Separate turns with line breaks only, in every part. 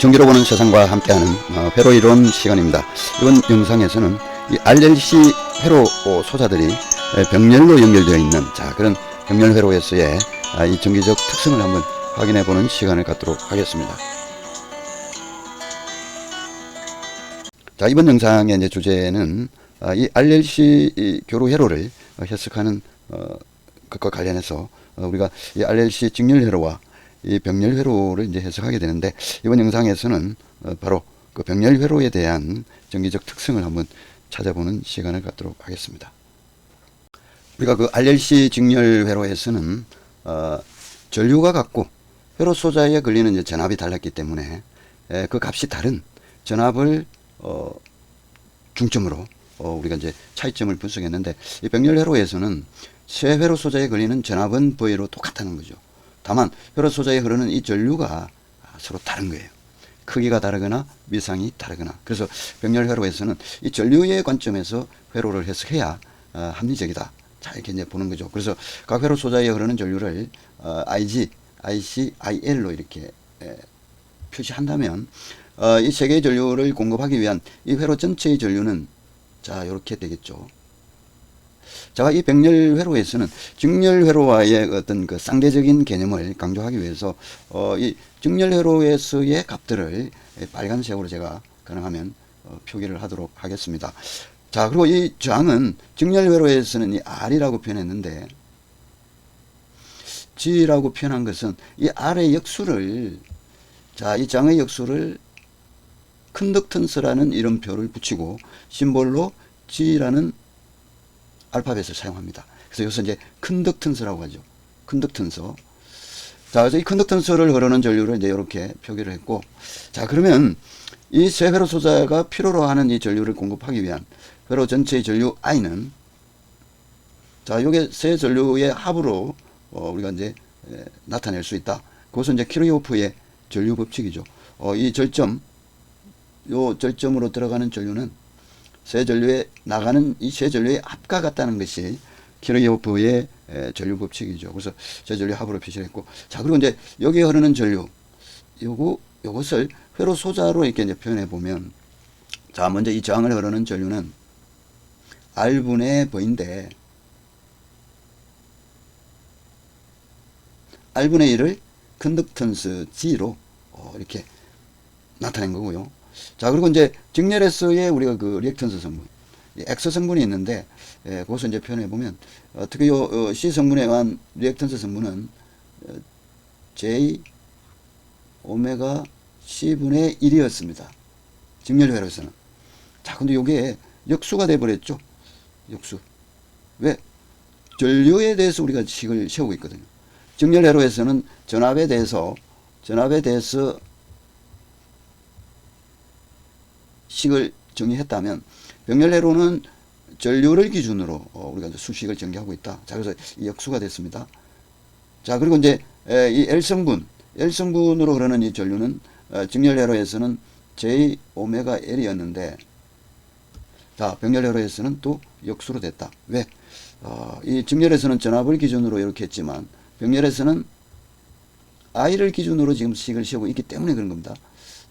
정기로 보는 세상과 함께하는 회로 이론 시간입니다. 이번 영상에서는 이 RLC 회로 소자들이 병렬로 연결되어 있는 그런 병렬 회로에서의 이 정기적 특성을 한번 확인해 보는 시간을 갖도록 하겠습니다. 자, 이번 영상의 이제 주제는 이 RLC 이 교로 회로를 해석하는 것과 관련해서 우리가 이 RLC 직렬 회로와 이 병렬 회로를 이제 해석하게 되는데, 이번 영상에서는 바로 그 병렬 회로에 대한 정기적 특성을 한번 찾아보는 시간을 갖도록 하겠습니다. 우리가 그 RLC 직렬 회로에서는 전류가 같고 회로 소자에 걸리는 이제 전압이 달랐기 때문에 그 값이 다른 전압을 중점으로 우리가 이제 차이점을 분석했는데, 이 병렬 회로에서는 세 회로 소자에 걸리는 전압은 V로 똑같다는 거죠. 다만 회로 소자에 흐르는 이 전류가 서로 다른 거예요. 크기가 다르거나 미상이 다르거나. 그래서 병렬 회로에서는 이 전류의 관점에서 회로를 해석해야 합리적이다. 자, 이렇게 이제 보는 거죠. 그래서 각 회로 소자에 흐르는 전류를 IG, IC, IL로 이렇게 표시한다면 이 세 개의 전류를 공급하기 위한 이 회로 전체의 전류는 자, 이렇게 되겠죠. 자, 이 병렬 회로에서는 직렬 회로와의 어떤 그 상대적인 개념을 강조하기 위해서 이 직렬 회로에서의 값들을 빨간색으로 제가 가능하면 표기를 하도록 하겠습니다. 자, 그리고 이 저항은 직렬 회로에서는 이 R이라고 표현했는데, G라고 표현한 것은 이 R의 역수를, 자, 이 저항의 역수를 컨덕턴스라는 이름표를 붙이고 심볼로 G라는 알파벳을 사용합니다. 그래서 여기서 이제 컨덕턴스라고 하죠. 컨덕턴서. 자, 그래서 이 컨덕턴서를 흐르는 전류를 이제 이렇게 표기를 했고, 자, 그러면 이 세 회로 소자가 필요로 하는 이 전류를 공급하기 위한 회로 전체의 전류 I는, 자, 요게 세 전류의 합으로 우리가 이제 나타낼 수 있다. 그것은 이제 키르호프의 전류 법칙이죠. 이 절점, 요 절점으로 들어가는 전류는 세 전류에 나가는 이 세 전류의 합과 같다는 것이 키르호프의 전류 법칙이죠. 그래서 세 전류 합으로 표시를 했고, 자, 그리고 이제 여기에 흐르는 전류, 요것을 회로 소자로 이렇게 이제 표현해 보면, 자, 먼저 이 저항을 흐르는 전류는 R분의 V인데, R분의 1을 컨덕턴스 G로 이렇게 나타낸 거고요. 자, 그리고 이제 직렬에서의 우리가 그 리액턴스 성분, X 성분이 있는데, 그것을 이제 표현해 보면, 특히 요 C 성분에 의한 리액턴스 성분은 J 오메가 C분의 1이었습니다. 직렬 회로에서는. 자, 근데 요게 역수가 돼 버렸죠. 역수. 왜? 전류에 대해서 우리가 식을 세우고 있거든요. 직렬 회로에서는 전압에 대해서 식을 정의했다면, 병렬 회로는 전류를 기준으로 우리가 이제 수식을 전개하고 있다. 자, 그래서 이 역수가 됐습니다. 자, 그리고 이제 이 L성분으로 흐르는 이 전류는 직렬 회로에서는 J 오메가 L이었는데, 자, 병렬 회로에서는 또 역수로 됐다. 왜? 이 직렬에서는 전압을 기준으로 이렇게 했지만, 병렬에서는 I를 기준으로 지금 식을 세우고 있기 때문에 그런 겁니다.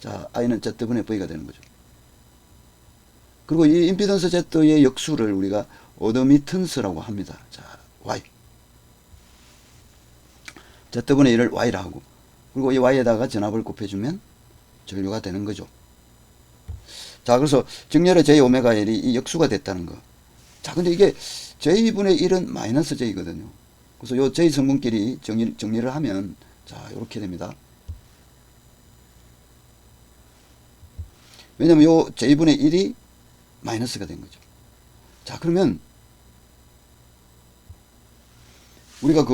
자, I는 Z분의 V가 되는 거죠. 그리고 이 임피던스 Z의 역수를 우리가 어드미턴스라고 합니다. 자, Y. Z분의 1을 Y라 하고, 그리고 이 Y에다가 전압을 곱해주면 전류가 되는 거죠. 자, 그래서 직렬의 J 오메가 L이 이 역수가 됐다는 거. 자, 근데 이게 J분의 1은 마이너스 J거든요. 그래서 요 J 성분끼리 정리를 하면, 자, 이렇게 됩니다. 왜냐면 요 J분의 1이 마이너스가 된 거죠. 자, 그러면 우리가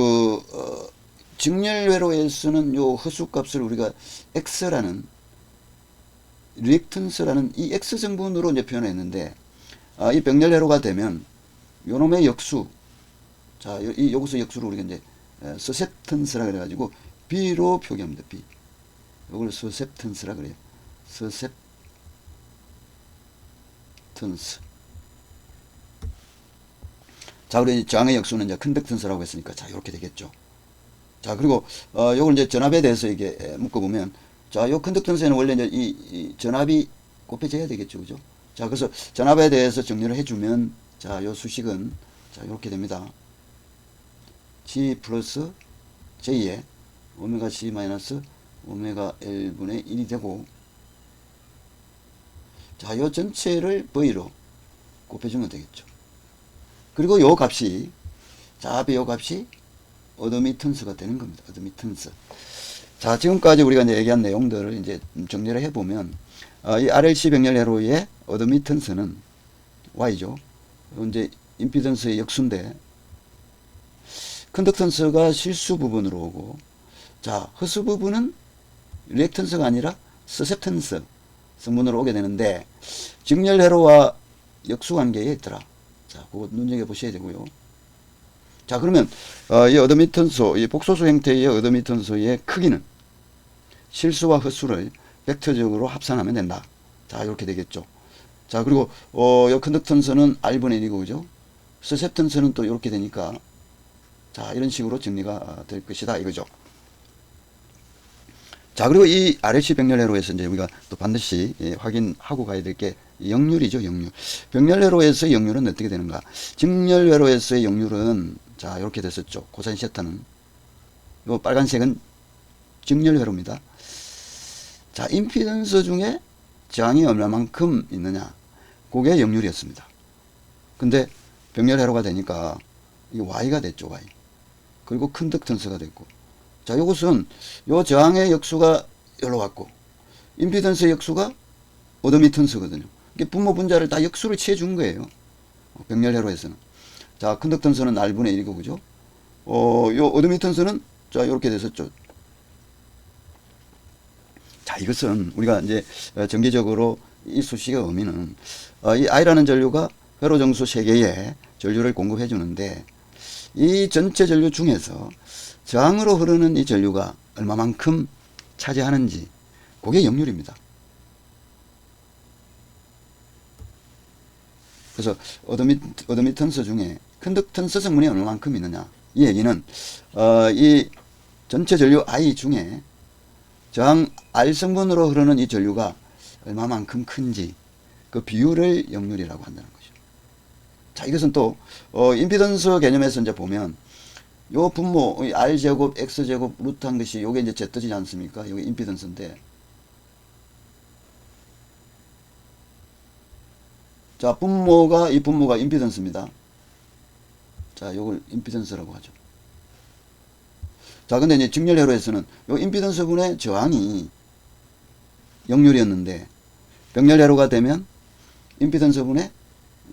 직렬 회로에서는 요 허수값을 우리가 X라는 리액턴스라는 이 X 성분으로 이제 표현했는데, 이 병렬 회로가 되면 요놈의 역수, 자, 여기서 역수를 우리가 이제 서셉턴스라 그래가지고 B로 표기합니다. B. 요걸 서셉턴스라 그래요. 서셉턴스. 자, 그리고 저항의 역수는 이제 컨덕턴스라고 했으니까, 자, 이렇게 되겠죠. 자, 그리고 요걸 이제 전압에 대해서 이게 묶어보면, 자, 요 컨덕턴스에는 원래 이제 이 전압이 곱해져야 되겠죠. 그죠? 자, 그래서 전압에 대해서 정리를 해주면, 자, 요 수식은, 자, 이렇게 됩니다. G 플러스 J에 오메가 C 마이너스 오메가 L분의 1이 되고, 자, 요 전체를 V로 곱해주면 되겠죠. 그리고 요 값이, 자, 앞에 요 값이 어드미턴스가 되는 겁니다. 어드미턴스. 자, 지금까지 우리가 이제 얘기한 내용들을 이제 정리를 해보면, 이 RLC 병렬 회로의 어드미턴스는 Y죠. 이제 임피던스의 역수인데, 컨덕턴스가 실수 부분으로 오고, 자, 허수 부분은 리액턴스가 아니라 서셉턴스 성분으로 오게 되는데, 직렬 회로와 역수 관계에 있더라. 자, 그거 눈여겨보셔야 되고요. 자, 그러면 이 어드미턴소, 이 복소수 형태의 어드미턴소의 크기는 실수와 헛수를 벡터적으로 합산하면 된다. 자, 이렇게 되겠죠. 자, 그리고 이 컨덕턴스는 R분의 1이고, 그죠? 서셉턴스는 또 이렇게 되니까, 자, 이런 식으로 정리가 될 것이다, 이거죠. 자, 그리고 이 RLC 병렬 회로에서 이제 우리가 또 반드시 확인하고 가야 될 게 역률이죠, 역률. 병렬 회로에서의 역률은 어떻게 되는가? 직렬 회로에서의 역률은, 자, 이렇게 됐었죠. 코사인 세타는. 요 빨간색은 직렬 회로입니다. 자, 임피던스 중에 저항이 얼마만큼 있느냐? 그게 역률이었습니다. 근데 병렬 회로가 되니까 이 Y가 됐죠, Y. 그리고 컨덕턴스가 됐고. 자, 요것은 요 저항의 역수가 여기로 왔고, 임피던스의 역수가 어드미턴스거든요. 이게 분모 분자를 다 역수를 취해 준 거예요. 병렬 회로에서는. 자, 컨덕턴스는 R분의 1이고, 그죠? 요 어드미턴스는, 자, 요렇게 됐었죠. 자, 이것은 우리가 이제 정기적으로 이 수식의 의미는, 이 I라는 전류가 회로 정수 3개의 전류를 공급해 주는데, 이 전체 전류 중에서 저항으로 흐르는 이 전류가 얼마만큼 차지하는지, 그게 역률입니다. 그래서 어드미턴스 중에 컨덕턴스 성분이 얼마만큼 있느냐, 이 얘기는 이 전체 전류 I 중에 저항 R 성분으로 흐르는 이 전류가 얼마만큼 큰지 그 비율을 역률이라고 한다는 거죠. 자, 이것은 또 임피던스 개념에서 이제 보면 요 분모 R 제곱 X 제곱 루트 한 것이 요게 이제 Z지 않습니까? 요게 임피던스인데, 자, 이 분모가 임피던스입니다. 자, 요걸 임피던스라고 하죠. 자, 근데 이제 직렬 회로에서는 요 임피던스 분의 저항이 역률이었는데, 병렬 회로가 되면 임피던스 분의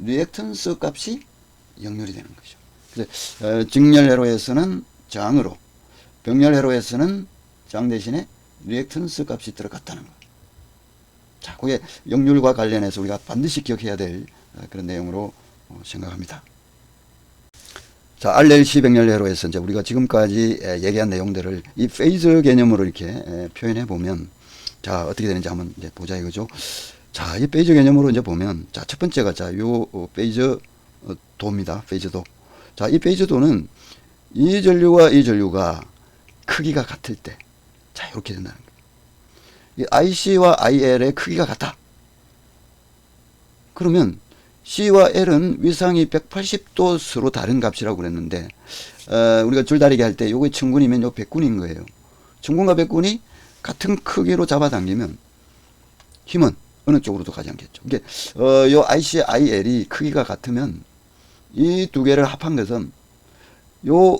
리액턴스 값이 역률이 되는 거죠. 그래서 직렬 회로에서는 저항으로, 병렬 회로에서는 저항 대신에 리액턴스 값이 들어갔다는 거. 자, 그게 역률과 관련해서 우리가 반드시 기억해야 될 그런 내용으로 생각합니다. 자, RLC 병렬 회로에서 이제 우리가 지금까지 얘기한 내용들을 이 페이저 개념으로 이렇게 표현해 보면, 자, 어떻게 되는지 한번 이제 보자 이거죠. 자, 이 페이저 개념으로 이제 보면, 자, 첫 번째가, 자, 요 페이저 도입니다. 페이저 도. 자, 이 페이저 도는 이 전류와 이 전류가 크기가 같을 때, 자, 이렇게 된다는 거예요. 이 IC와 IL의 크기가 같다. 그러면 C와 L은 위상이 180도 서로 다른 값이라고 그랬는데, 우리가 줄다리기 할 때 요게 천군이면 요 백군인 거예요. 천군과 백군이 같은 크기로 잡아당기면 힘은 어느 쪽으로도 가지 않겠죠. 이게 요 IC, IL이 크기가 같으면 이 두 개를 합한 것은 요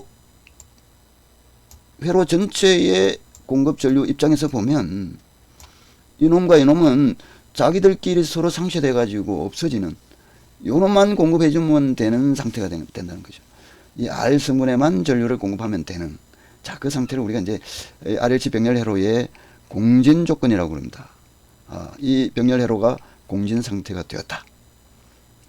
회로 전체의 공급 전류 입장에서 보면 이놈과 이놈은 자기들끼리 서로 상쇄돼 가지고 없어지는, 요놈만 공급해 주면 되는 상태가 된다는 거죠. 이 R 성분에만 전류를 공급하면 되는, 자, 그 상태를 우리가 이제 RLC 병렬 회로의 공진 조건이라고 그럽니다. 이 병렬 회로가 공진 상태가 되었다.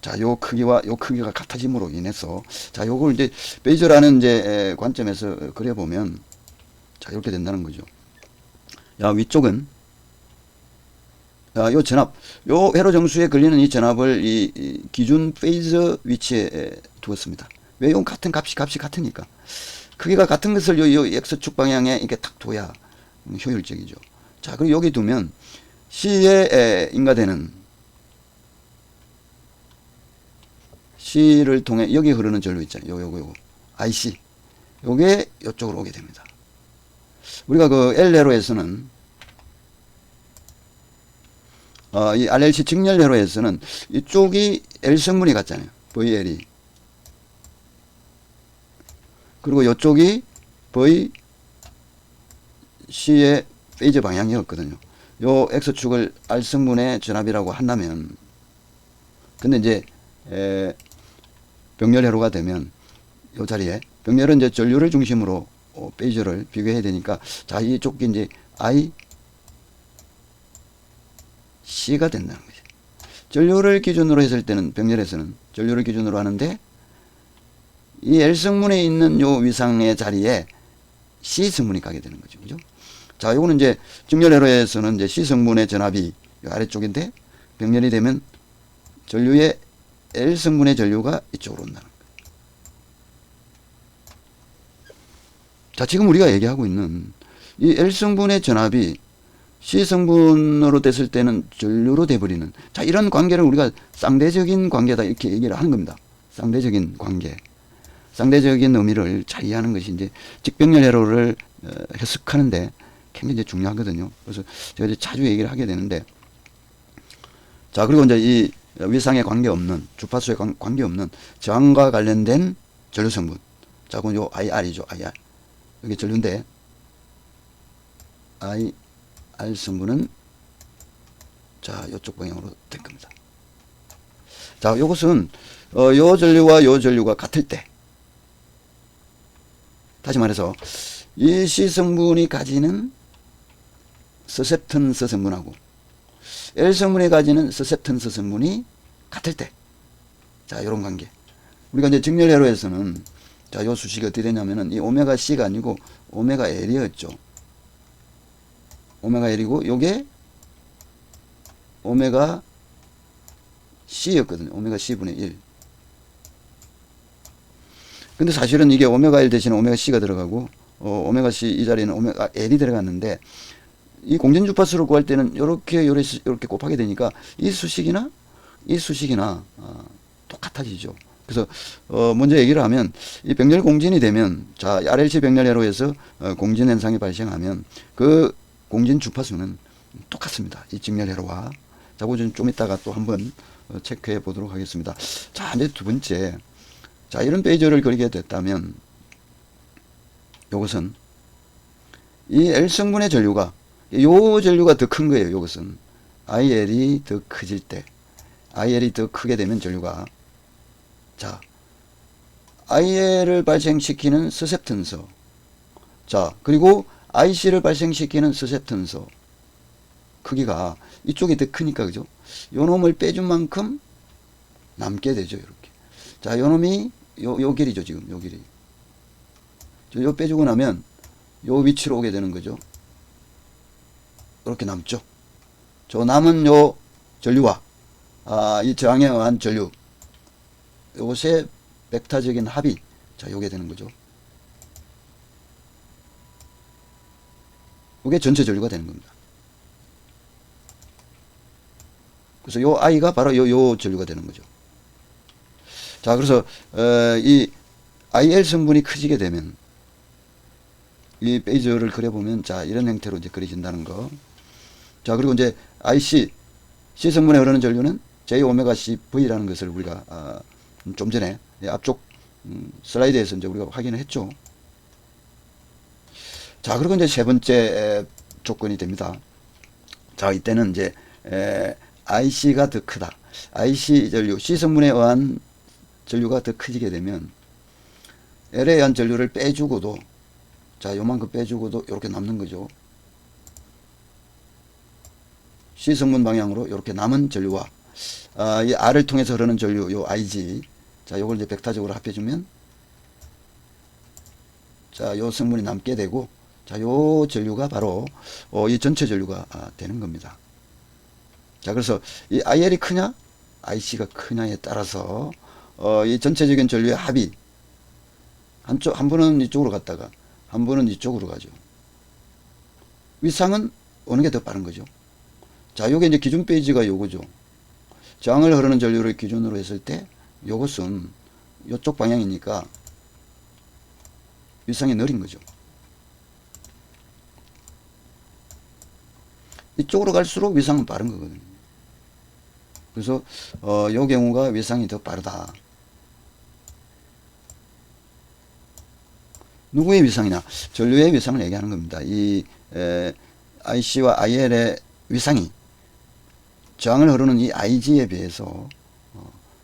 자, 요 크기와 요 크기가 같아짐으로 인해서, 자, 요걸 이제 베이저라는 이제 관점에서 그려보면, 자, 이렇게 된다는 거죠. 야, 위쪽은 요 전압, 요 회로 정수에 걸리는 이 전압을 이 기준 페이저 위치에 두었습니다. 왜? 요 같은 값이 같으니까. 크기가 같은 것을 요 X축 방향에 이렇게 딱 둬야 효율적이죠. 자, 그리고 여기 두면 C에 인가되는 C를 통해 여기 흐르는 전류 있잖아요. 요거 IC. 요게 이쪽으로 오게 됩니다. 우리가 그 L회로에서는 이 RLC 직렬회로에서는 이쪽이 L 성분이 같잖아요. VL이. 그리고 이쪽이 VC의 페이즈 방향이었거든요. 요 X축을 R 성분의 전압이라고 한다면, 근데 이제 병렬회로가 되면 요 자리에 병렬은 이제 전류를 중심으로 페이즈를 비교해야 되니까, 자, 이쪽이 이제 IC가 된다는 거죠. 전류를 기준으로 했을 때는 병렬에서는 전류를 기준으로 하는데, 이 L성분에 있는 요 위상의 자리에 C성분이 가게 되는 거죠. 그죠? 자, 요거는 이제 직렬회로에서는 이제 C성분의 전압이 요 아래쪽인데, 병렬이 되면 전류의 L성분의 전류가 이쪽으로 온다는 거예요. 자, 지금 우리가 얘기하고 있는 이 L성분의 전압이 C성분으로 됐을 때는 전류로 돼버리는, 자, 이런 관계를 우리가 쌍대적인 관계다 이렇게 얘기를 하는 겁니다. 쌍대적인 관계. 쌍대적인 의미를 잘 이해하는 것이 이제 직병렬회로를 해석하는데 굉장히 이제 중요하거든요. 그래서 제가 이제 자주 얘기를 하게 되는데, 자, 그리고 이제 이 위상에 관계없는, 주파수에 관계없는 저항과 관련된 전류 성분. 자, 그건 요 IR이죠. IR. 여기 전류인데, IR 성분은 자, 요쪽 방향으로 될 겁니다. 자, 요것은 요 전류와 요 전류가 같을 때, 다시 말해서 이 C성분이 가지는 서셉턴스 성분하고 L성분이 가지는 서셉턴스 성분이 같을 때, 자, 요런 관계. 우리가 이제 직렬회로에서는, 자, 요 수식이 어떻게 되냐면은 이 오메가 C가 아니고 오메가 L이었죠. 오메가 L이고 요게 오메가 C였거든요. 오메가 C분의 1. 근데 사실은 이게 오메가 1 대신에 오메가 C가 들어가고, 오메가 C 이 자리에는 오메가 L이 들어갔는데, 이 공전주파수를 구할 때는 요렇게 곱하게 되니까 이 수식이나 똑같아지죠. 그래서 먼저 얘기를 하면, 이 병렬 공진이 되면, 자, RLC 병렬회로에서 공진 현상이 발생하면 그 공진 주파수는 똑같습니다. 이 직렬회로와. 자, 그거 좀 이따가 또 한번 체크해 보도록 하겠습니다. 자, 이제 두 번째. 자, 이런 페이저를 그리게 됐다면, 요것은 이 L성분의 전류가, 요 전류가 더 큰 거예요. 요것은 IL이 더 커질 때, IL이 더 크게 되면 전류가, 자, IL을 발생시키는 서셉턴서, 자, 그리고 IC를 발생시키는 서셉턴서 크기가 이쪽이 더 크니까, 그죠? 요 놈을 빼준 만큼 남게 되죠. 이렇게. 자, 요 놈이 요 길이죠. 지금 요 길이. 요 빼주고 나면 요 위치로 오게 되는 거죠. 이렇게 남죠. 저 남은 요 전류와 이 저항에 의한 전류, 요것의 벡터적인 합이, 자, 요게 되는 거죠. 요게 전체 전류가 되는 겁니다. 그래서 요 I가 바로 요 전류가 되는 거죠. 자, 그래서 이 IL 성분이 커지게 되면 이 페이저를 그려보면, 자, 이런 형태로 이제 그려진다는 거. 자, 그리고 이제 IC, C 성분에 흐르는 전류는 J 오메가 C V라는 것을 우리가 좀 전에 앞쪽 슬라이드에서 이제 우리가 확인을 했죠. 자, 그리고 이제 세 번째 조건이 됩니다. 자, 이때는 이제 IC가 더 크다. IC 전류, C 성분에 의한 전류가 더 커지게 되면 L에 의한 전류를 빼주고도, 자, 요만큼 빼주고도 이렇게 남는 거죠. C 성분 방향으로 이렇게 남은 전류와 이 R을 통해서 흐르는 전류, 요 IG, 자, 요걸 이제 벡터적으로 합해주면, 자, 요 성분이 남게 되고, 자, 요 전류가 바로 이 전체 전류가 되는 겁니다. 자, 그래서 이 IL이 크냐, IC가 크냐에 따라서 이 전체적인 전류의 합이 한 분은 이쪽으로 갔다가 한 분은 이쪽으로 가죠. 위상은 어느 게 더 빠른 거죠? 자, 요게 이제 기준 페이지가 요거죠. 저항을 흐르는 전류를 기준으로 했을 때 요것은 요쪽 방향이니까 위상이 느린 거죠. 이쪽으로 갈수록 위상은 빠른 거거든요. 그래서 요 경우가 위상이 더 빠르다. 누구의 위상이냐? 전류의 위상을 얘기하는 겁니다. 이 IC와 IL의 위상이 저항을 흐르는 이 IG에 비해서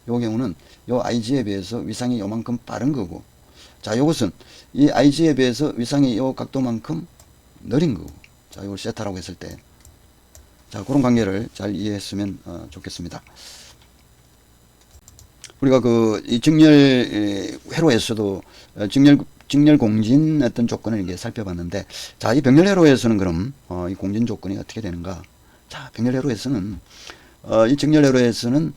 요 경우는 요 IG에 비해서 위상이 요만큼 빠른 거고, 자, 요것은 이 IG에 비해서 위상이 요 각도만큼 느린 거고, 자, 이걸 세타라고 했을 때, 자, 그런 관계를 잘 이해했으면 좋겠습니다. 우리가 이 직렬 회로에서도 직렬 공진 어떤 조건을 이렇게 살펴봤는데, 자, 이 병렬 회로에서는 그럼 이 공진 조건이 어떻게 되는가? 자, 병렬 회로에서는 이 직렬 회로에서는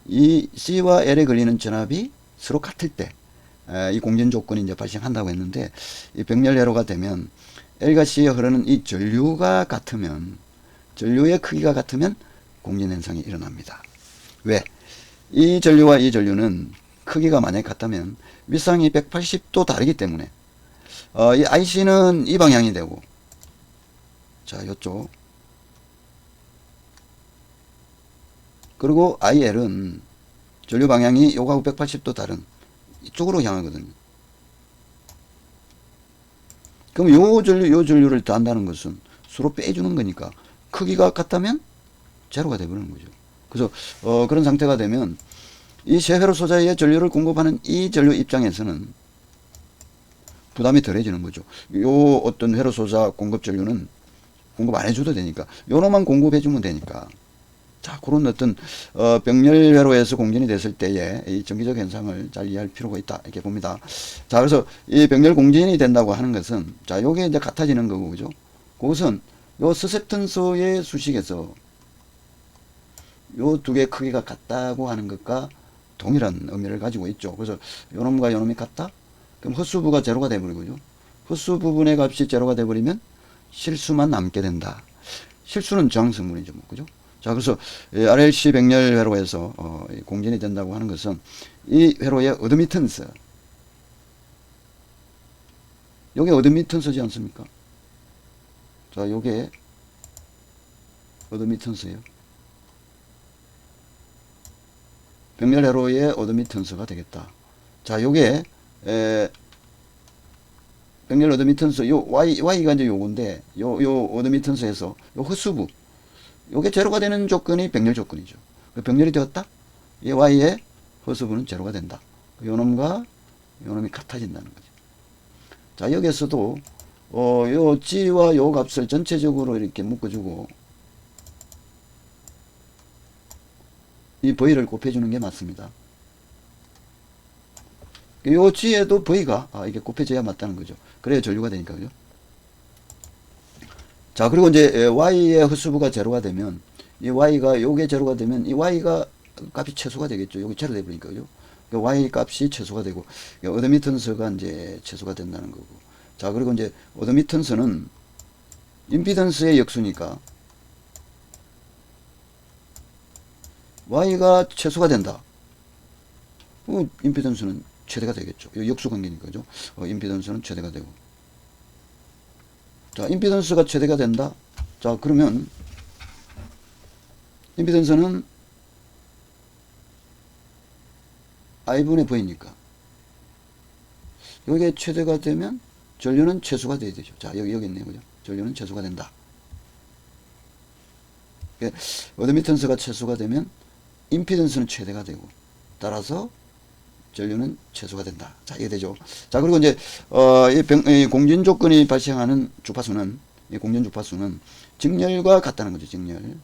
이 C와 L에 걸리는 전압이 서로 같을 때 이 공진 조건이 이제 발생한다고 했는데, 이 병렬 회로가 되면 L과 C에 흐르는 이 전류가 같으면, 전류의 크기가 같으면 공진 현상이 일어납니다. 왜? 이 전류와 이 전류는 크기가 만약에 같다면 위상이 180도 다르기 때문에 이 IC는 이 방향이 되고, 자, 요쪽, 그리고 IL은 전류 방향이 요거하고 180도 다른 이쪽으로 향하거든요. 그럼 요 전류를 더한다는 것은 서로 빼주는 거니까 크기가 같다면 제로가 되버리는 거죠. 그래서 그런 상태가 되면 이 세 회로 소자의 전류를 공급하는 이 전류 입장에서는 부담이 덜해지는 거죠. 요 어떤 회로 소자 공급 전류는 공급 안 해줘도 되니까 요놈만 공급해주면 되니까. 자, 그런 어떤 병렬 회로에서 공진이 됐을 때의 이 정기적 현상을 잘 이해할 필요가 있다, 이렇게 봅니다. 자, 그래서 이 병렬 공진이 된다고 하는 것은, 자, 요게 이제 같아지는 거고, 그죠? 그것은 요 스셉턴서의 수식에서 요 두 개의 크기가 같다고 하는 것과 동일한 의미를 가지고 있죠. 그래서 요놈과 요놈이 같다? 그럼 헛수부가 제로가 돼버리고요. 헛수 부분의 값이 제로가 돼버리면 실수만 남게 된다. 실수는 저항성분이죠, 뭐, 그죠? 자, 그래서 RLC 병렬 회로에서 공진이 된다고 하는 것은 이 회로의 어드미턴스, 요게 어드미턴스지 않습니까? 자, 요게 어드미턴스예요. 병렬 회로의 어드미턴스가 되겠다. 자, 요게 병렬 어드미턴스, 요 Y가 이제 요건데, 요 어드미턴스에서 요 헛수부, 요게 제로가 되는 조건이 병렬 조건이죠. 병렬이 되었다? 이 Y의 허수부는 제로가 된다. 요놈과 요놈이 같아진다는 거죠. 자, 여기에서도 요 G와 요 값을 전체적으로 이렇게 묶어주고 이 V를 곱해주는 게 맞습니다. 요 G에도 V가 이게 곱해져야 맞다는 거죠. 그래야 전류가 되니까, 그죠? 자, 그리고 이제 Y의 헛수부가 제로가 되면 이 Y가 요게 제로가 되면 이 Y가 값이 최소가 되겠죠. 여기 제로 되버리니까, 그죠? Y 값이 최소가 되고 어드미턴스가 이제 최소가 된다는 거고. 자, 그리고 이제 어드미턴스는 임피던스의 역수니까 Y가 최소가 된다. 임피던스는 최대가 되겠죠. 역수 관계니까, 그죠? 임피던스는 최대가 되고. 자, 임피던스가 최대가 된다. 자, 그러면 임피던스는 I분의 V니까 여기에 최대가 되면 전류는 최소가 돼야 되죠. 자, 여기 있네요, 그죠? 전류는 최소가 된다. 어드미턴스가 최소가 되면 임피던스는 최대가 되고, 따라서 전류는 최소가 된다. 자, 이게 되죠. 자, 그리고 이제 이 공진 조건이 발생하는 주파수는, 이 공진 주파수는 직렬과 같다는 거죠. 직렬.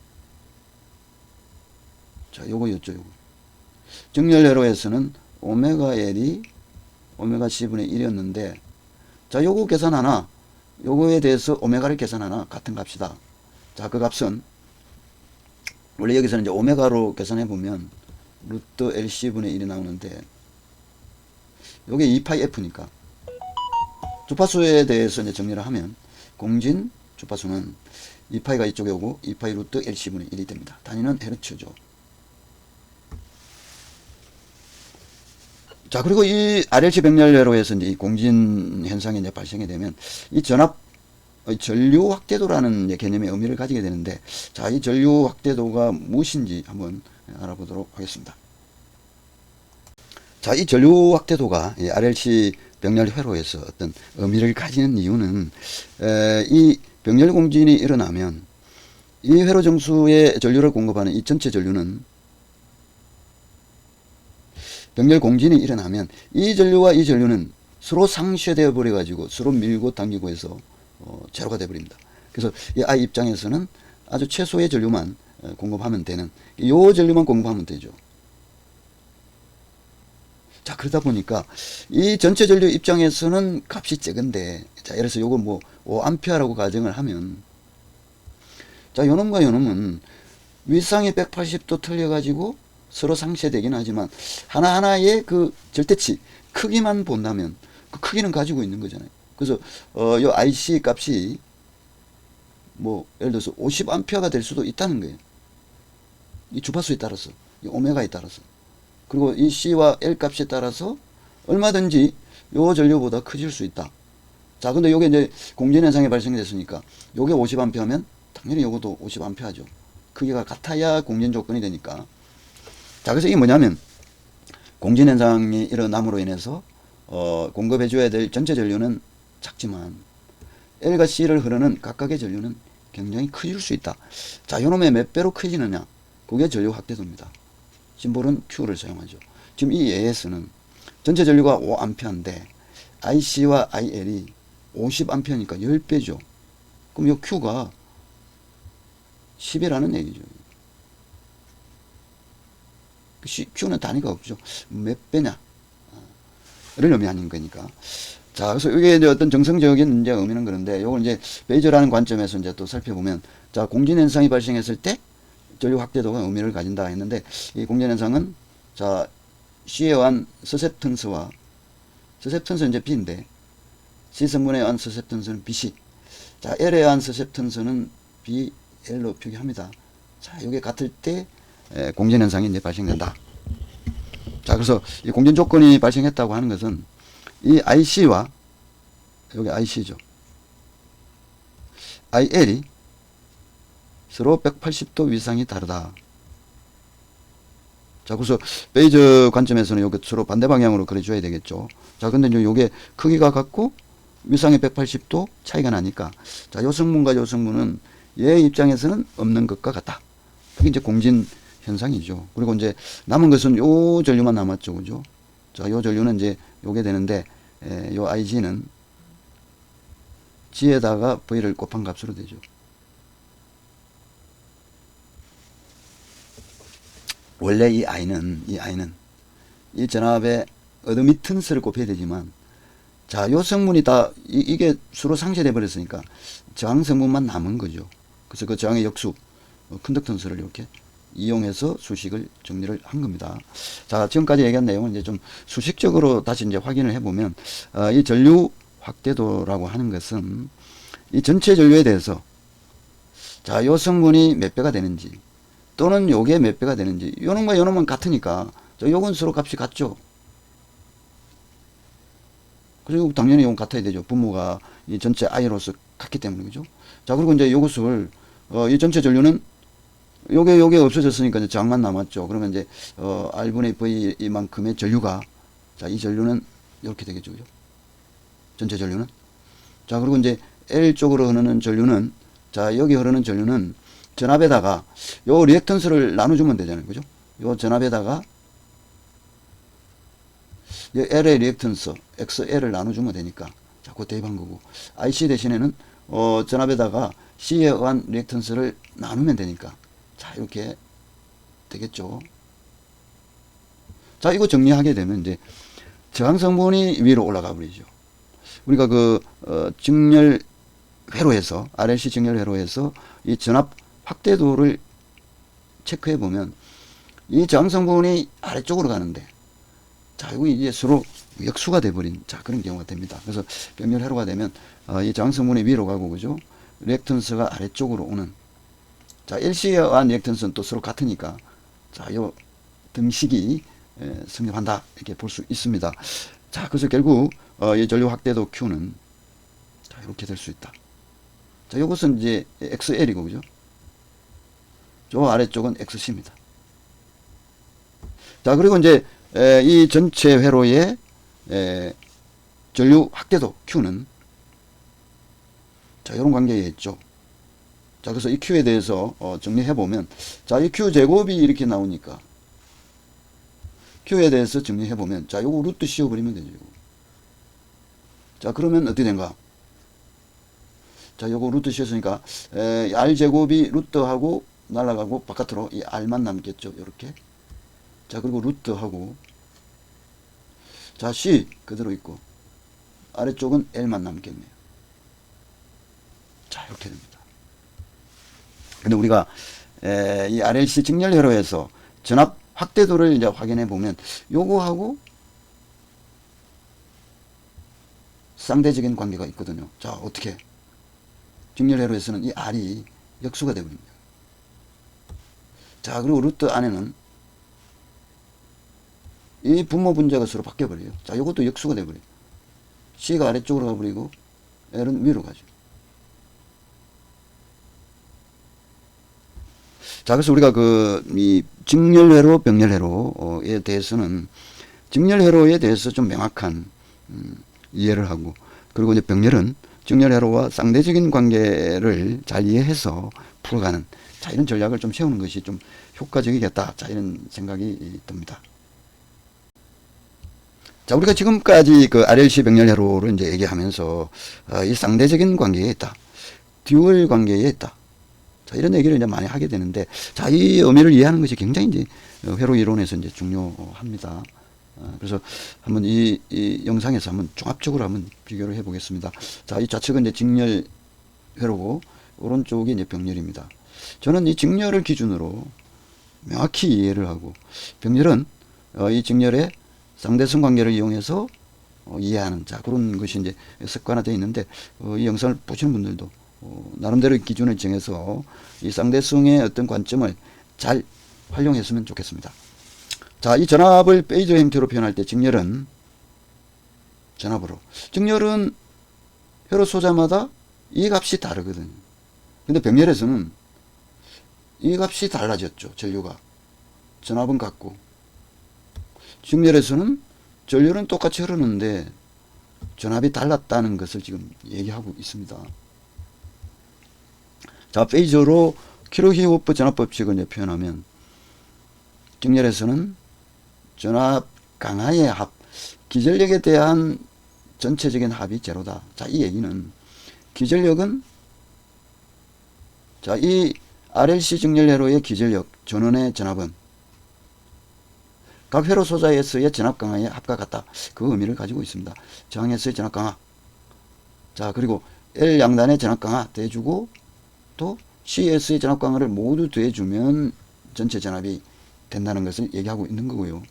자, 요거였죠, 요거. 직렬 회로에서는 오메가 L이 오메가 C분의 1이었는데, 자, 요거 계산하나, 요거에 대해서 오메가를 계산하나 같은 값이다. 자, 그 값은 원래 여기서는 이제 오메가로 계산해 보면 루트 LC분의 1이 나오는데, 요게 2파이 F니까 주파수에 대해서 이제 정리를 하면 공진 주파수는 2파이가 이쪽에 오고 2파이 루트 LC분의 1이 됩니다. 단위는 헤르츠죠. 자, 그리고 이 RLC 병렬회로에서 이제 이 공진 현상이 이제 발생이 되면 이 전류 확대도라는 개념의 의미를 가지게 되는데, 자, 이 전류 확대도가 무엇인지 한번 알아보도록 하겠습니다. 자, 이 전류 확대도가 이 RLC 병렬 회로에서 어떤 의미를 가지는 이유는, 이 병렬 공진이 일어나면 이 회로 정수에 전류를 공급하는 이 전체 전류는, 병렬 공진이 일어나면 이 전류와 이 전류는 서로 상쇄되어 버려 가지고 서로 밀고 당기고 해서 제로가 되어 버립니다. 그래서 이 I 입장에서는 아주 최소의 전류만 공급하면 되는, 이 전류만 공급하면 되죠. 자, 그러다 보니까 이 전체 전류 입장에서는 값이 적은데, 자, 예를 들어서 요거 뭐 5A라고 가정을 하면, 자, 요놈과 요놈은 윗상이 180도 틀려 가지고 서로 상쇄되긴 하지만 하나하나의 그 절대치 크기만 본다면 그 크기는 가지고 있는 거잖아요. 그래서 요 IC 값이 뭐 예를 들어서 50A가 될 수도 있다는 거예요. 이 주파수에 따라서, 이 오메가에 따라서. 그리고 이 C와 L 값에 따라서 얼마든지 요 전류보다 커질 수 있다. 자, 근데 요게 이제 공진 현상이 발생됐으니까 요게 50A면 당연히 요것도 50A죠. 크기가 같아야 공진 조건이 되니까. 자, 그래서 이게 뭐냐면 공진 현상이 일어남으로 인해서 공급해 줘야 될 전체 전류는 작지만 L과 C를 흐르는 각각의 전류는 굉장히 커질 수 있다. 자, 요놈의 몇 배로 커지느냐? 그게 전류 확대도입니다. 심볼은 Q를 사용하죠. 지금 이 예에서는 전체 전류가 5A인데 IC와 IL이 50A니까 10배죠. 그럼 이 Q가 10이라는 얘기죠. Q는 단위가 없죠. 몇 배냐? 를 의미하는 거니까. 자, 그래서 이게 이제 어떤 정성적인 이제 의미는 그런데, 요걸 이제 베이저라는 관점에서 이제 또 살펴보면, 자, 공진 현상이 발생했을 때 전류 확대도가 의미를 가진다 했는데, 이 공진 현상은, 자, C에 의한 서셉턴스와, 서셉턴스는 이제 B인데, C 성분에 의한 서셉턴스는 BC. 자, L에 의한 서셉턴스는 BL로 표기합니다. 자, 이게 같을 때 공진 현상이 이제 발생된다. 자, 그래서 이 공진 조건이 발생했다고 하는 것은 이 IC와 여기 IC죠. IL이 서로 180도 위상이 다르다. 자, 그래서 베이저 관점에서는 여기 서로 반대 방향으로 그려줘야 되겠죠. 자, 근데 이제 요게 크기가 같고 위상이 180도 차이가 나니까, 자, 요 성분과 요 성분은 얘 입장에서는 없는 것과 같다. 그게 이제 공진 현상이죠. 그리고 이제 남은 것은 요 전류만 남았죠. 그죠? 자, 요 전류는 이제 요게 되는데, 요 IG는 G에다가 V를 곱한 값으로 되죠. 원래 이 I는 이 전압의 어드미턴스를 곱해야 되지만, 자, 요 성분이 다 이게 수로 상쇄돼 버렸으니까 저항 성분만 남은 거죠. 그래서 그 저항의 역수 컨덕턴스를 이렇게 이용해서 수식을 정리를 한 겁니다. 자, 지금까지 얘기한 내용은 이제 좀 수식적으로 다시 이제 확인을 해보면, 이 전류 확대도라고 하는 것은 이 전체 전류에 대해서, 자, 요 성분이 몇 배가 되는지, 또는 요게 몇 배가 되는지, 요놈과 요놈은 같으니까, 요건 서로 값이 같죠. 그리고 당연히 요건 같아야 되죠. 분모가 이 전체 I로서 같기 때문에, 그죠? 자, 그리고 이제 요것을, 이 전체 전류는 요게 없어졌으니까 이제 저항만 남았죠. 그러면 이제 R분의 V 이만큼의 전류가, 자, 이 전류는 이렇게 되겠죠. 그죠? 전체 전류는. 자, 그리고 이제 L 쪽으로 흐르는 전류는, 자, 여기 흐르는 전류는 전압에다가 요 리액턴스를 나눠주면 되잖아요. 그죠? 요 전압에다가 요 L의 리액턴스 XL을 나눠주면 되니까, 자, 그거 대입한 거고, IC 대신에는 전압에다가 C에 의한 리액턴스를 나누면 되니까, 자, 이렇게 되겠죠. 자, 이거 정리하게 되면 이제 저항 성분이 위로 올라가 버리죠. 우리가 그 직렬 회로에서, RLC 직렬 회로에서 이 전압 확대도를 체크해 보면 이 저항 성분이 아래쪽으로 가는데, 자, 이거 이제 서로 역수가 돼버린, 자, 그런 경우가 됩니다. 그래서 병렬 회로가 되면 이 저항 성분이 위로 가고, 그죠? 리액턴스가 아래쪽으로 오는. 자, LC와 리액턴스는 또 서로 같으니까, 자, 요 등식이 성립한다. 이렇게 볼 수 있습니다. 자, 그래서 결국, 이 전류 확대도 Q는, 자, 이렇게 될 수 있다. 자, 요것은 이제 XL이고, 그죠? 저 아래쪽은 XC입니다. 자, 그리고 이제, 이 전체 회로의, 전류 확대도 Q는, 자, 이런 관계에 있죠. 자, 그래서 이 Q에 대해서 정리해보면, 자, 이 Q 제곱이 이렇게 나오니까, Q에 대해서 정리해보면, 자, 요거 루트 씌워버리면 되죠. 요거. 자, 그러면 어떻게 된가? 자, 요거 루트 씌웠으니까, R 제곱이 루트하고 날아가고 바깥으로 이 R만 남겠죠. 요렇게. 자, 그리고 루트하고, 자, C 그대로 있고, 아래쪽은 L만 남겠네요. 자, 이렇게 됩니다. 근데 우리가, 이 RLC 직렬 회로에서 전압 확대도를 이제 확인해 보면, 요거하고 쌍대적인 관계가 있거든요. 자, 어떻게? 직렬 회로에서는 이 R이 역수가 되버립니다. 자, 그리고 루트 안에는 이 분모 분자가 서로 바뀌어버려요. 자, 이것도 역수가 돼버려요. C가 아래쪽으로 가버리고 L은 위로 가죠. 자, 그래서 우리가 이 직렬회로, 병렬회로에 대해서는 직렬회로에 대해서 좀 명확한 이해를 하고, 그리고 이제 병렬은 직렬회로와 쌍대적인 관계를 잘 이해해서 풀어가는, 자, 이런 전략을 좀 세우는 것이 좀 효과적이겠다. 자, 이런 생각이 듭니다. 자, 우리가 지금까지 그 RLC 병렬회로를 이제 얘기하면서 이 쌍대적인 관계에 있다, 듀얼 관계에 있다. 자, 이런 얘기를 이제 많이 하게 되는데, 자, 이 의미를 이해하는 것이 굉장히 이제 회로 이론에서 이제 중요합니다. 그래서 한번 이 영상에서 한번 종합적으로 한번 비교를 해 보겠습니다. 자, 이 좌측은 이제 직렬 회로고, 오른쪽이 이제 병렬입니다. 저는 이 직렬을 기준으로 명확히 이해를 하고, 병렬은 이 직렬의 상대성 관계를 이용해서 이해하는, 자, 그런 것이 이제 습관화되어 있는데, 이 영상을 보시는 분들도 나름대로 기준을 정해서 이 쌍대성의 어떤 관점을 잘 활용했으면 좋겠습니다. 자, 이 전압을 페이저 형태로 표현할 때 직렬은 전압으로, 직렬은 회로 소자마다 이 값이 다르거든요. 근데 병렬에서는 이 값이 달라졌죠. 전류가. 전압은 같고, 직렬에서는 전류는 똑같이 흐르는데 전압이 달랐다는 것을 지금 얘기하고 있습니다. 자, 페이저로 키르히호프 전압법칙을 이제 표현하면, 직렬에서는 전압 강하의 합, 기전력에 대한 전체적인 합이 제로다. 자, 이 얘기는 기전력은, 자, 이 RLC 직렬 회로의 기전력, 전원의 전압은 각 회로 소자에서의 전압 강하의 합과 같다. 그 의미를 가지고 있습니다. 저항에서의 전압 강하. 자, 그리고 L 양단의 전압 강하 대주고, 또 CS의 전압 강하를 모두 더해주면 전체 전압이 된다는 것을 얘기하고 있는 거고요.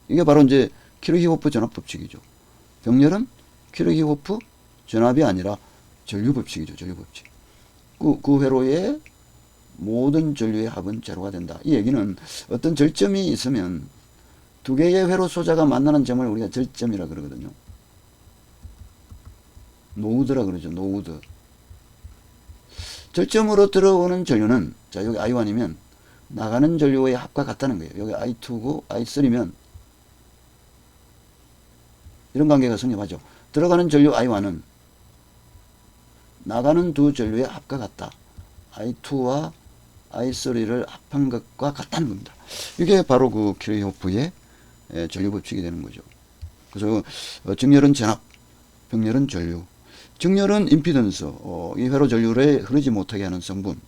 이게 바로 이제 키르히호프 전압 법칙이죠. 병렬은 키르히호프 전압이 아니라 전류 법칙이죠. 전류 법칙. 그 회로의 모든 전류의 합은 제로가 된다. 이 얘기는 어떤 절점이 있으면 두 개의 회로 소자가 만나는 점을 우리가 절점이라 그러거든요. 노우드라 그러죠. 노우드. 절점으로 들어오는 전류는, 자, 여기 I1이면 나가는 전류의 합과 같다는 거예요. 여기 I2고 I3면 이런 관계가 성립하죠. 들어가는 전류 I1은 나가는 두 전류의 합과 같다. I2와 I3를 합한 것과 같다는 겁니다. 이게 바로 그 키르히호프의 전류 법칙이 되는 거죠. 그래서 직렬은 전압, 병렬은 전류. 직렬은 임피던스, 이 회로 전류를 흐르지 못하게 하는 성분.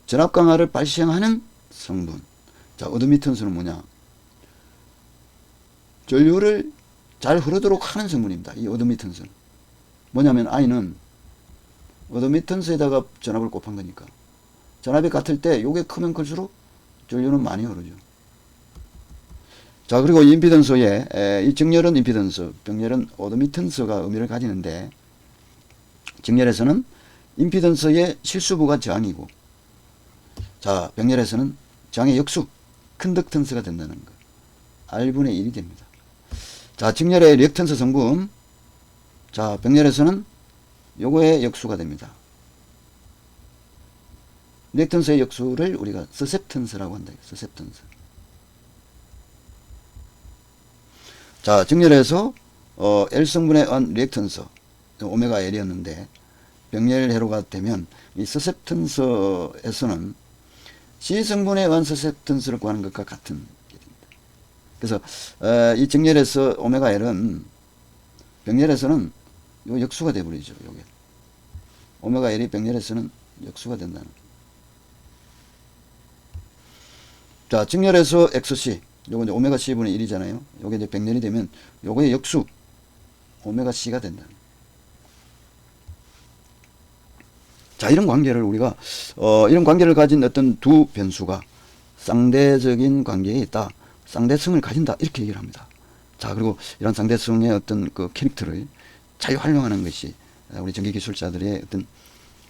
전압 강화를 발생하는 성분. 자, 어드미턴스는 뭐냐? 전류를 잘 흐르도록 하는 성분입니다. 이 어드미턴스는. 뭐냐면 I는 어드미턴스에다가 전압을 곱한 거니까. 전압이 같을 때 요게 크면 클수록 전류는 많이 흐르죠. 자, 그리고 임피던스의 이 직렬은 임피던스, 병렬은 오도미턴스가 의미를 가지는데, 직렬에서는 임피던스의 실수부가 저항이고, 자, 병렬에서는 저항의 역수, 컨덕턴스가 된다는 거. R분의 1이 됩니다. 자, 직렬의 리액턴스 성분, 자, 병렬에서는 요거의 역수가 됩니다. 리액턴스의 역수를 우리가 서셉턴스라고 한다. 서셉턴스. 자, 직렬에서 L성분의 원 리액턴스 오메가 L이었는데 병렬 해로가 되면 이 서셉턴스에서는 C성분의 원 서셉턴스를 구하는 것과 같은 게 됩니다. 그래서 이 직렬에서 오메가 L은 병렬에서는 요 역수가 되어버리죠. 요게 오메가 L이 병렬에서는 역수가 된다는. 자, 직렬에서 XC 요거 이제 오메가 C분의 1이잖아요. 요게 이제 병렬이 되면 요거의 역수 오메가 C가 된다. 자, 이런 관계를 우리가 이런 관계를 가진 어떤 두 변수가 쌍대적인 관계에 있다. 쌍대성을 가진다. 이렇게 얘기를 합니다. 자, 그리고 이런 쌍대성의 어떤 그 캐릭터를 잘 활용하는 것이 우리 전기기술자들의 어떤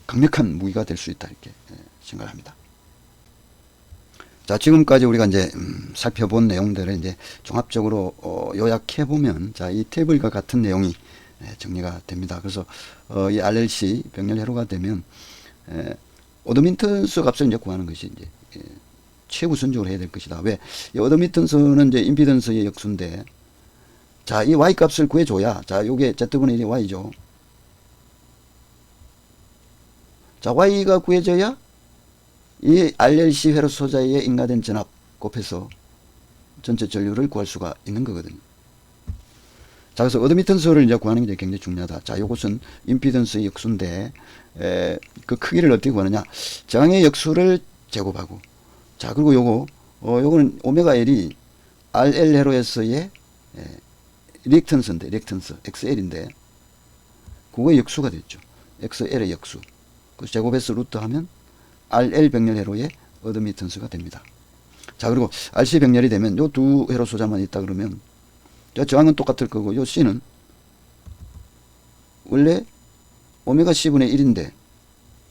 강력한 무기가 될 수 있다. 이렇게 생각을 합니다. 자, 지금까지 우리가 이제 살펴본 내용들을 이제 종합적으로 요약해 보면, 자, 이 테이블과 같은 내용이 정리가 됩니다. 그래서 이 RLC 병렬 회로가 되면 오도미턴스 값을 이제 구하는 것이 이제 최우선적으로 해야 될 것이다. 왜? 이 오도미턴스는 이제 임피던스의 역수인데, 자, 이 Y 값을 구해줘야, 자, 요게 Z분의 1이 Y죠. 자, Y가 구해져야 이 RLC 회로 소자의 인가된 전압 곱해서 전체 전류를 구할 수가 있는 거거든요. 자, 그래서 오도미턴스를 이제 구하는 게 굉장히 중요하다. 자, 요것은 임피던스의 역수인데, 그 크기를 어떻게 구하느냐. 저항의 역수를 제곱하고, 자, 그리고 요거는 오메가 L이 RL 회로에서의 리액턴스인데, 리액턴스, XL인데, 그거의 역수가 됐죠. XL의 역수. 그 제곱해서 루트 하면 RL 병렬 회로의 오도미턴스가 됩니다. 자, 그리고 RC 병렬이 되면 요 두 회로 소자만 있다 그러면, 저항은 똑같을 거고, 요 C는 원래 오메가 C분의 1인데,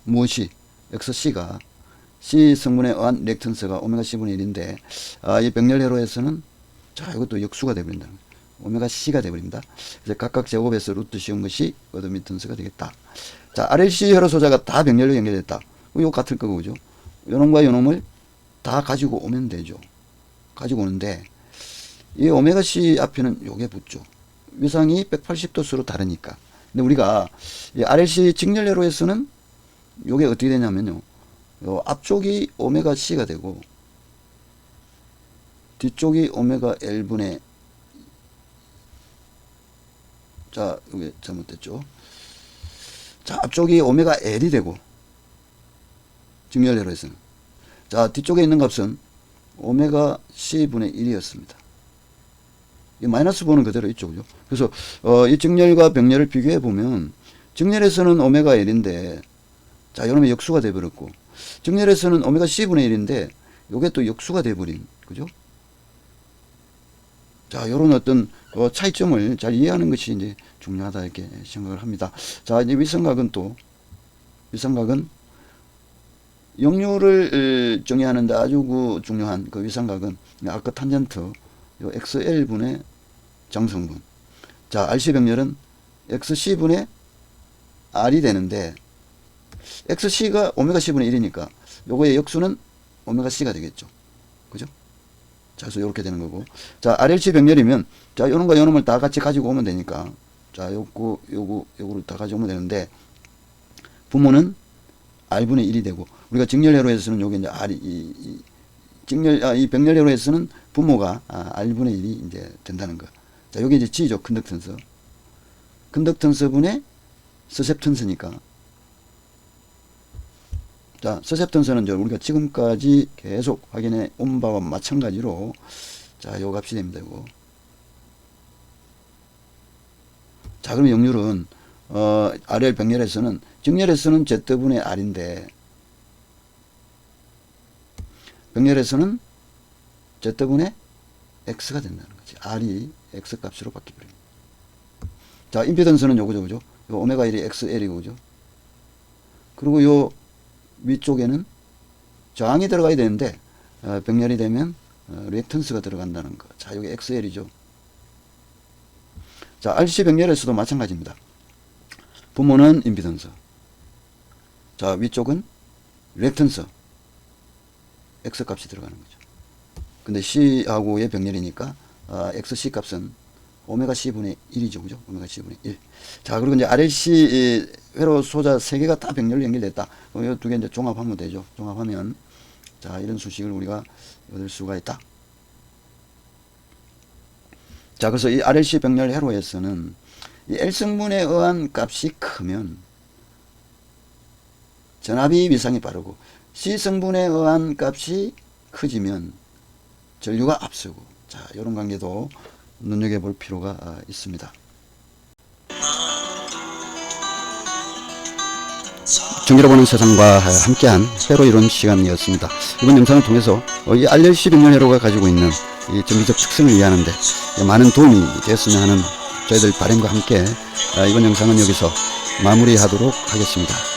무엇이? XC가 C 성분의 어한 리액턴스가 오메가 C분의 1인데, 이 병렬 회로에서는, 자, 이것도 역수가 되어버린다. 오메가 C가 되어버립니다. 그래서 각각 제곱해서 루트 씌운 것이 오도미턴스가 되겠다. 자, RLC 회로 소자가 다 병렬로 연결됐다. 이거 같을 거고, 그죠? 요놈과 요놈을 다 가지고 오면 되죠. 가지고 오는데, 이 오메가 C 앞에는 요게 붙죠. 위상이 180도수로 다르니까. 근데 우리가 이 RLC 직렬 회로에서는 요게 어떻게 되냐면요. 요 앞쪽이 오메가 C가 되고, 뒤쪽이 오메가 L분의, 자, 이게 잘못됐죠. 자, 앞쪽이 오메가 L이 되고, 직렬 회로에서는. 자, 뒤쪽에 있는 값은 오메가 C분의 1이었습니다. 이 마이너스 번은 그대로 있죠. 그죠? 그래서, 이 직렬과 병렬을 비교해 보면, 직렬에서는 오메가 L인데, 자, 요놈의 역수가 돼버렸고, 직렬에서는 오메가 C분의 1인데, 요게 또 역수가 돼버린, 그죠? 자, 요런 어떤 차이점을 잘 이해하는 것이 이제 중요하다, 이렇게 생각을 합니다. 자, 이제 위성각은 역류를 정의하는데 아주 중요한 그 위성각은 아크 탄젠트, 요 XL분의 정성분. 자, RC 병렬은 XC분의 R이 되는데, XC가 오메가 C분의 1이니까, 요거의 역수는 오메가 C가 되겠죠. 그죠? 자, 그래서 요렇게 되는 거고. 자, RLC 병렬이면, 자, 요놈과 요놈을 다 같이 가지고 오면 되니까, 자, 요거를 다 가져오면 되는데, 부모는 R분의 1이 되고, 우리가 직렬회로에서는 요게 이제 이 병렬회로에서는 부모가 R분의 1이 이제 된다는 거. 자, 요게 이제 G죠. 컨덕턴스. 컨덕턴스분의 서셉턴스니까. 자, 서셉턴스는 우리가 지금까지 계속 확인해 온 바와 마찬가지로, 자, 요 값이 됩니다. 요거. 자, 그러면 역률은, RL 병렬에서는, 직렬에서는 Z분의 R인데, 병렬에서는 Z분의 X가 된다는 거지. R이 X 값으로 바뀌어버립니다. 자, 임피던스는 요거죠, 그죠? 요 오메가 1이 XL이고, 그죠? 그리고 요 위쪽에는 저항이 들어가야 되는데, 병렬이 되면, 리액턴스가 들어간다는 거. 자, 여기 XL이죠. 자, RC 병렬에서도 마찬가지입니다. 분모는 임피던스. 자, 위쪽은 리액턴스. X 값이 들어가는 거죠. 근데 C하고의 병렬이니까, XC 값은 오메가 C분의 1이죠. 그죠? 오메가 C분의 1. 자, 그리고 이제 RLC 회로 소자 3개가 다 병렬로 연결됐다. 이 두 개 이제 종합하면 되죠. 종합하면, 자, 이런 수식을 우리가 얻을 수가 있다. 자, 그래서 이 RLC 병렬 회로에서는 이 L성분에 의한 값이 크면 전압이 위상이 빠르고, C성분에 의한 값이 커지면 전류가 앞서고, 자, 이런 관계도 눈여겨볼 필요가 있습니다. 전기로 보는 세상과 함께한 회로 이론 시간이었습니다. 이번 영상을 통해서 이 RLC 병렬 회로가 가지고 있는 이 전기적 특성을 이해하는데 많은 도움이 되었으면 하는 저희들 바람과 함께 이번 영상은 여기서 마무리하도록 하겠습니다.